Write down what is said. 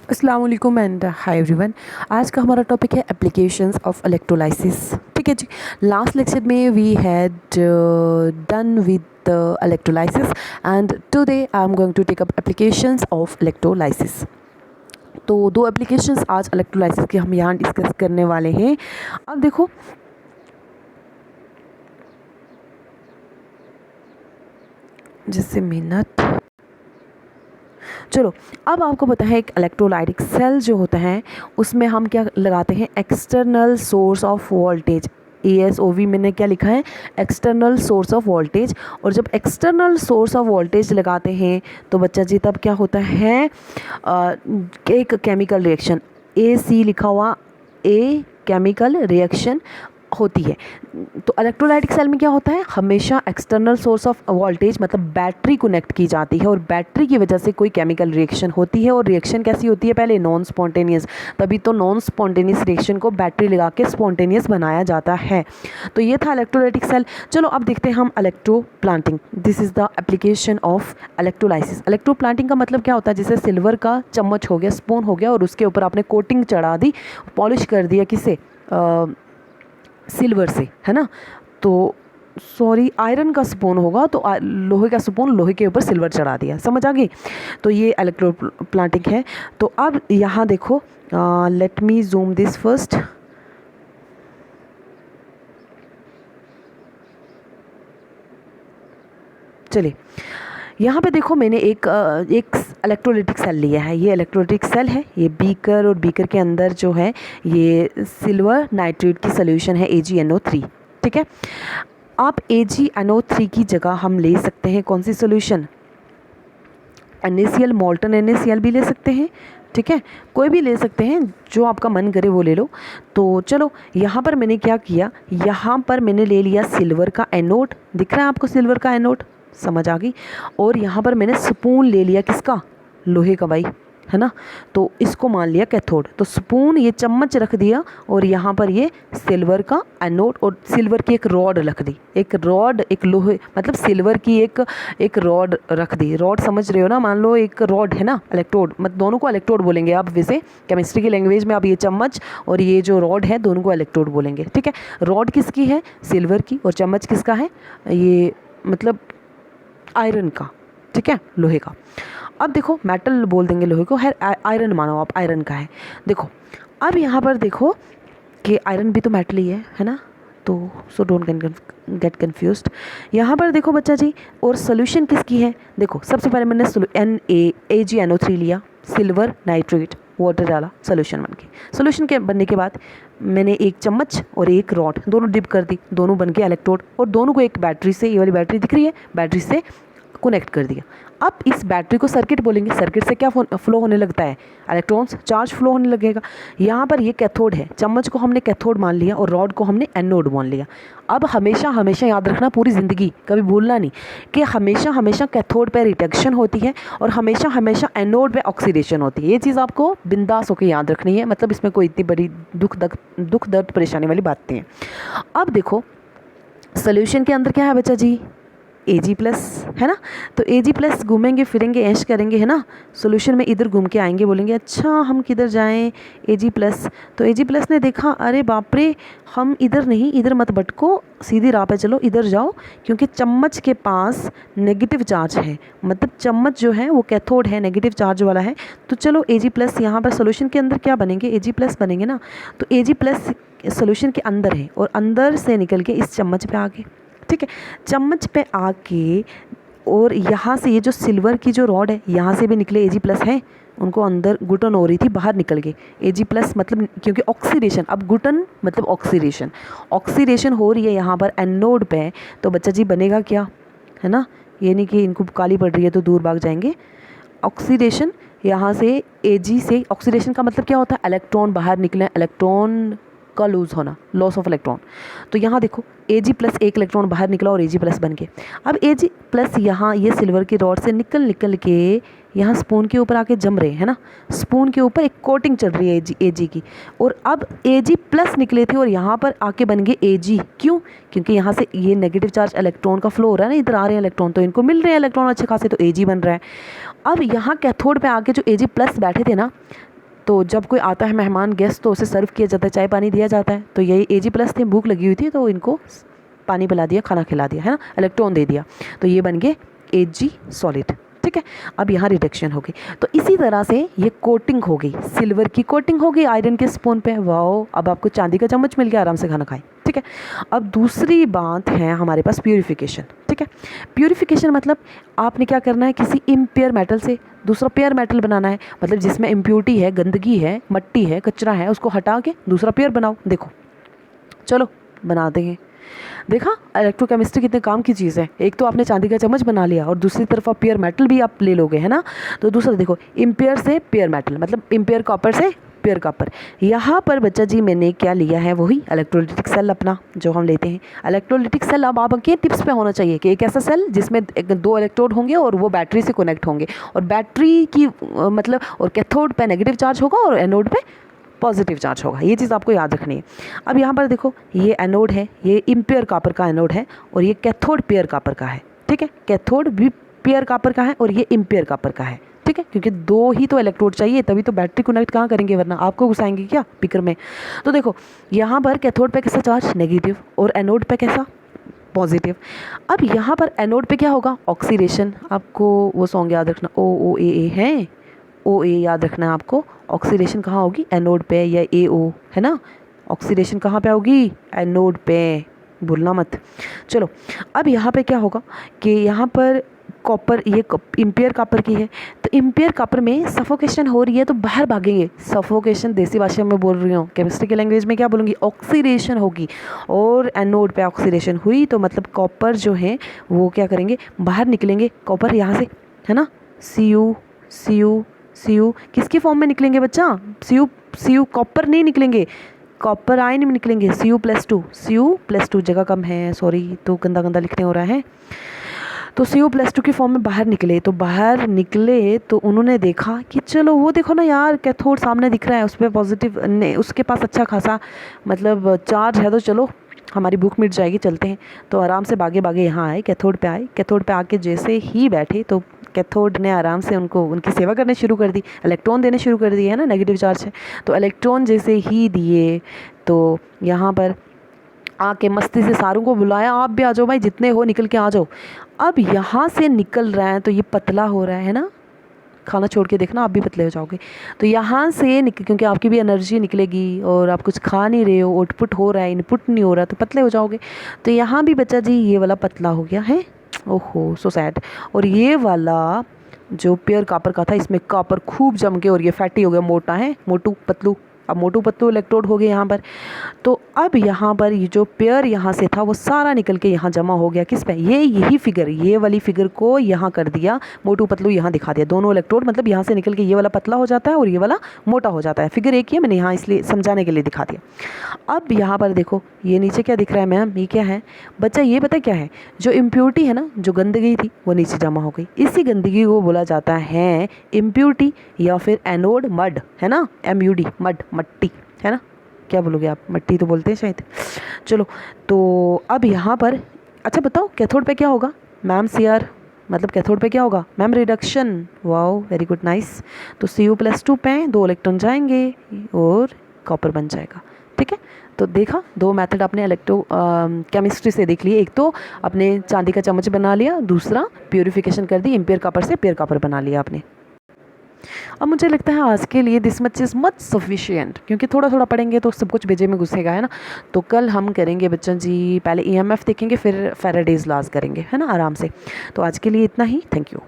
अस्सलाम वालेकुम and hi everyone. आज का हमारा टॉपिक है एप्लीकेशंस ऑफ इलेक्ट्रोलाइसिस। ठीक है जी। लास्ट लेक्चर में we had done with electrolysis and today I am going to take up applications of electrolysis. तो दो एप्लीकेशंस आज इलेक्ट्रोलाइसिस के हम यहाँ डिस्कस करने वाले हैं। अब देखो, जैसे मिनट, चलो अब आपको पता है एक इलेक्ट्रोलाइटिक सेल जो होता है उसमें हम क्या लगाते हैं, external source of voltage. ESOV मैंने क्या लिखा है, एक्सटर्नल सोर्स ऑफ वोल्टेज। और जब एक्सटर्नल सोर्स ऑफ वोल्टेज लगाते हैं तो बच्चा जी तब क्या होता है, एक केमिकल रिएक्शन, AC लिखा हुआ, ए केमिकल रिएक्शन होती है। तो इलेक्ट्रोलाइटिक सेल में क्या होता है, हमेशा एक्सटर्नल सोर्स ऑफ वोल्टेज मतलब बैटरी कनेक्ट की जाती है और बैटरी की वजह से कोई केमिकल रिएक्शन होती है। और रिएक्शन कैसी होती है, पहले नॉन स्पॉन्टेनियस, तभी तो नॉन स्पॉन्टेनियस रिएक्शन को बैटरी लगा के स्पॉन्टेनियस बनाया जाता है। तो ये था इलेक्ट्रोलाइटिक सेल। चलो अब देखते हैं हम electroplating. This is the application of electrolysis. Electroplating का मतलब क्या होता है, जैसे सिल्वर का चम्मच हो गया, स्पून हो गया, और उसके ऊपर आपने कोटिंग चढ़ा दी, पॉलिश कर दिया, किसे, सिल्वर से, है ना। तो सॉरी, आयरन का स्पून होगा तो लोहे का स्पून, लोहे के ऊपर सिल्वर चढ़ा दिया, समझ आ गई। तो ये इलेक्ट्रोप्लांटिंग है। तो अब यहाँ देखो, let me zoom this first. चलिए यहाँ पे देखो, मैंने एक इलेक्ट्रोलाइटिक सेल लिया है। ये इलेक्ट्रोलाइटिक सेल है, ये बीकर, और बीकर के अंदर जो है ये सिल्वर नाइट्रेट की सोल्यूशन है AgNO3। ठीक है। आप AgNO3 की जगह हम ले सकते हैं कौन सी सोल्यूशन, NaCl, मोल्टन NaCl भी ले सकते हैं। ठीक है, कोई भी ले सकते हैं, जो आपका मन करे वो ले लो। तो चलो यहाँ पर मैंने क्या किया, यहाँ पर मैंने ले लिया सिल्वर का एनोड, दिख रहा है आपको सिल्वर का एनोड, समझ आ गई। और यहाँ पर मैंने स्पून ले लिया, किसका, लोहे का भाई, है ना। तो इसको मान लिया कैथोड। तो स्पून, ये चम्मच रख दिया, और यहाँ पर ये सिल्वर का एनोड, और सिल्वर की एक रॉड रख दी, एक रॉड, एक लोहे मतलब सिल्वर की एक रॉड रख दी। रॉड समझ रहे हो ना, मान लो एक रॉड है ना, इलेक्ट्रोड, मतलब दोनों को इलेक्ट्रोड बोलेंगे आप, वैसे केमिस्ट्री की लैंग्वेज में आप ये चम्मच और ये जो रॉड है दोनों को इलेक्ट्रोड बोलेंगे। ठीक है, रॉड किसकी है, सिल्वर की, और चम्मच किसका है, ये मतलब आयरन का। ठीक है, लोहे का। अब देखो, मेटल बोल देंगे लोहे को, है आयरन मानो आप, आयरन का है। देखो अब यहाँ पर देखो कि आयरन भी तो मेटल ही है ना। तो सो डोंट गेट कन्फ्यूज्ड। यहाँ पर देखो बच्चा जी, और सोल्यूशन किसकी है, देखो सबसे पहले मैंने AgNO3 लिया, सिल्वर नाइट्रेट, वाटर डाला, सोल्यूशन बन गई। सोल्यूशन के बनने के बाद मैंने एक चम्मच और एक रॉड दोनों डिप कर दी, दोनों बन के इलेक्ट्रोड, और दोनों को एक बैटरी से, ये वाली बैटरी दिख रही है, बैटरी से कनेक्ट कर दिया। अब इस बैटरी को सर्किट बोलेंगे। सर्किट से क्या फ्लो होने लगता है, इलेक्ट्रॉन्स, चार्ज फ्लो होने लगेगा। यहाँ पर ये कैथोड है, चम्मच को हमने कैथोड मान लिया और रॉड को हमने एनोड मान लिया। अब हमेशा हमेशा याद रखना, पूरी ज़िंदगी कभी भूलना नहीं कि हमेशा हमेशा कैथोड पे रिडक्शन होती है और हमेशा हमेशा एनोड पे ऑक्सीडेशन होती है। ये चीज़ आपको बिंदास होकर याद रखनी है, मतलब इसमें कोई इतनी बड़ी दुख दर्द परेशानी वाली बात नहीं है। अब देखो सोल्यूशन के अंदर क्या है बच्चा जी, Ag+, है ना। तो Ag+ घूमेंगे फिरेंगे ऐश करेंगे, है ना। सोल्यूशन में इधर घूम के आएंगे, बोलेंगे अच्छा हम किधर जाएं, Ag+। तो Ag+ ने देखा, अरे बाप रे, हम इधर नहीं, इधर मत भटको, सीधी राह पे चलो, इधर जाओ, क्योंकि चम्मच के पास नेगेटिव चार्ज है, मतलब चम्मच जो है वो कैथोड है, नेगेटिव चार्ज वाला है। तो चलो Ag+, यहाँ पर सोल्यूशन के अंदर क्या बनेंगे, Ag+ बनेंगे ना। तो Ag+ सोल्यूशन के अंदर है, और अंदर से निकल के इस चम्मच पे आ गए। ठीक है, चम्मच पे आके, और यहाँ से ये जो सिल्वर की जो रॉड है, यहाँ से भी निकले Ag+ है, उनको अंदर घुटन हो रही थी, बाहर निकल गए Ag+, मतलब क्योंकि ऑक्सीडेशन, अब घुटन मतलब ऑक्सीडेशन हो रही है यहाँ पर एनोड पे। तो बच्चा जी बनेगा क्या, है ना, ये नहीं कि इनको काली पड़ रही है तो दूर भाग जाएंगे। ऑक्सीडेशन, यहाँ से Ag से, ऑक्सीडेशन का मतलब क्या होता है, इलेक्ट्रॉन बाहर निकले, इलेक्ट्रॉन का लूज होना, लॉस ऑफ इलेक्ट्रॉन। तो यहाँ देखो Ag+ एक इलेक्ट्रॉन बाहर निकला और Ag+ बन के। अब Ag+ यहाँ ये सिल्वर की रॉड से निकल के यहाँ स्पून के ऊपर आके जम रहे हैं ना, स्पून के ऊपर एक कोटिंग चल रही है Ag की। और अब Ag+ निकले थे और यहाँ पर आके बन गए Ag। क्यों, क्योंकि यहाँ से ये नेगेटिव चार्ज इलेक्ट्रॉन का फ्लो हो रहा है ना, इधर आ रहे हैं इलेक्ट्रॉन, तो इनको मिल रहे हैं इलेक्ट्रॉन अच्छे खासे, तो Ag बन रहा है। अब यहाँ कैथोड पे आके जो Ag+ बैठे थे ना, तो जब कोई आता है मेहमान गेस्ट तो उसे सर्व किया जाता है, चाय पानी दिया जाता है। तो यही Ag+ थे, भूख लगी हुई थी तो इनको पानी पिला दिया, खाना खिला दिया, है ना, इलेक्ट्रॉन दे दिया, तो ये बन गए Ag सॉलिड। ठीक है, अब यहाँ रिडक्शन हो गई। तो इसी तरह से ये कोटिंग हो गई, सिल्वर की कोटिंग हो गई आयरन के स्पून पे। वाओ, अब आपको चांदी का चम्मच मिल गया, आराम से खाना खाएं। ठीक है, अब दूसरी बात है हमारे पास प्यूरिफिकेशन। ठीक है, प्यूरिफिकेशन मतलब आपने क्या करना है, किसी इम्प्योर मेटल से दूसरा प्योर मेटल बनाना है, मतलब जिसमें इम्प्योरिटी है, गंदगी है, मट्टी है, कचरा है, उसको हटा के दूसरा प्योर बनाओ। देखो चलो बना देंगे। देखा इलेक्ट्रोकेमिस्ट्री कितने काम की चीज़ है। एक तो आपने चांदी का चम्मच बना लिया और दूसरी तरफ आप प्योर मेटल भी आप ले लोगे, है ना। तो दूसरा देखो, इम्प्योर से प्योर मेटल मतलब इम्प्योर कॉपर से प्योर कॉपर। यहाँ पर बच्चा जी मैंने क्या लिया है, वही इलेक्ट्रोलिटिक सेल अपना जो हम लेते हैं। इलेक्ट्रोलिटिक सेल अब आपके टिप्स पे होना चाहिए कि एक ऐसा सेल जिसमें 2 इलेक्ट्रोड होंगे और वो बैटरी से कनेक्ट होंगे, और बैटरी की मतलब और कैथोड पे नेगेटिव चार्ज होगा और एनोड पे पॉजिटिव चार्ज होगा। ये चीज़ आपको याद रखनी है। अब यहाँ पर देखो, ये एनोड है, ये इम्प्योर कॉपर का एनोड है, और ये कैथोड प्योर कॉपर का है। ठीक है, कैथोड भी प्योर कॉपर का है और ये इम्प्योर कॉपर का है। ठीक है, क्योंकि 2 ही तो इलेक्ट्रोड चाहिए, तभी तो बैटरी कनेक्ट कहाँ करेंगे, वरना आपको घुसाएंगे क्या पिकर में। तो देखो यहाँ पर कैथोड पे कैसा चार्ज, नेगेटिव, और एनोड पे कैसा, पॉजिटिव। अब यहाँ पर एनोड पे क्या होगा, ऑक्सीडेशन। आपको वो सॉन्ग याद रखना, OOAA है, OA याद रखना है आपको। ऑक्सीडेशन कहाँ होगी, एनोड पे, या AO, है ना। ऑक्सीडेशन कहाँ पे होगी, एनोड पे, भूलना मत। चलो अब यहाँ पे क्या होगा कि यहाँ पर कॉपर, ये इम्प्योर कॉपर की है, तो इम्प्योर कॉपर में सफोकेशन हो रही है तो बाहर भागेंगे। सफोकेशन देसी भाषा में बोल रही हूँ, केमिस्ट्री की लैंग्वेज में क्या बोलूँगी, ऑक्सीडेशन होगी। और एनोड पे ऑक्सीडेशन हुई तो मतलब कॉपर जो है वो क्या करेंगे, बाहर निकलेंगे कॉपर यहाँ से, है ना। Cu किसकी फॉर्म में निकलेंगे बच्चा, Cu कॉपर नहीं निकलेंगे, कॉपर आयन में निकलेंगे। Cu+2 जगह कम है, सॉरी, तो गंदा लिखने हो रहा है। तो Cu+2 की फॉर्म में बाहर निकले, तो बाहर निकले तो उन्होंने देखा कि चलो वो देखो ना यार, कैथोड सामने दिख रहा है, उस पर पॉजिटिव ने उसके पास अच्छा खासा मतलब चार्ज है, तो चलो हमारी भूख मिट जाएगी, चलते हैं। तो आराम से भागे यहाँ आए, कैथोड पे आए। कैथोड पे आके जैसे ही बैठे तो कैथोड ने आराम से उनकी सेवा करने शुरू कर दी, इलेक्ट्रॉन देने शुरू कर दिए, है ना, नेगेटिव चार्ज है। तो इलेक्ट्रॉन जैसे ही दिए तो यहाँ पर आके मस्ती से सारों को बुलाया, आप भी आ जाओ भाई, जितने हो निकल के आ जाओ। अब यहाँ से निकल रहा है तो ये पतला हो रहा है ना, खाना छोड़ के देखना आप भी पतले हो जाओगे। तो यहाँ से क्योंकि आपकी भी एनर्जी निकलेगी और आप कुछ खा नहीं रहे हो, आउटपुट हो रहा है, इनपुट नहीं हो रहा, तो पतले हो जाओगे। तो यहाँ भी बच्चा जी ये वाला पतला हो गया है, ओहो सो सैड। और ये वाला जो प्योर कॉपर का था, इसमें कॉपर खूब जम के और ये फैटी हो गया, मोटा है, मोटू पतलू। अब मोटू पतलू इलेक्ट्रोड हो गए यहाँ पर। तो अब यहाँ पर ये जो पेयर यहाँ से था वो सारा निकल के यहाँ जमा हो गया, किस पे, यही फिगर, ये वाली फिगर को यहाँ कर दिया, मोटू पतलू यहाँ दिखा दिया। दोनों इलेक्ट्रोड मतलब यहाँ से निकल के ये वाला पतला हो जाता है और ये वाला मोटा हो जाता है। फिगर एक ही है, मैंने यहाँ इसलिए समझाने के लिए दिखा दिया। अब यहाँ पर देखो ये नीचे क्या दिख रहा है मैम, ये क्या है बच्चा, ये पता क्या है, जो इम्प्योरिटी है ना, जो गंदगी थी वो नीचे जमा हो गई। इसी गंदगी को बोला जाता है इम्प्योरिटी या फिर एनोड मड, है ना, MUD मड, मट्टी, है ना। क्या बोलोगे आप, मट्टी तो बोलते हैं शायद। चलो तो अब यहाँ पर अच्छा बताओ कैथोड पे क्या होगा मैम, CR मतलब कैथोड पे क्या होगा ma'am, reduction. Wow very good nice. तो Cu+2 पे 2 इलेक्ट्रॉन जाएंगे और कॉपर बन जाएगा। ठीक है, तो देखा 2 मेथड आपने केमिस्ट्री से देख लिए। एक तो आपने चांदी का चम्मच बना लिया, दूसरा प्यूरिफिकेशन कर दी, इम्प्योर कॉपर से प्योर कॉपर बना लिया आपने। अब मुझे लगता है आज के लिए this much is much sufficient, क्योंकि थोड़ा थोड़ा पढ़ेंगे तो सब कुछ बेजे में घुसेगा, है ना। तो कल हम करेंगे बच्चों जी, पहले EMF देखेंगे फिर फैराडेज लॉज करेंगे, है ना, आराम से। तो आज के लिए इतना ही, थैंक यू।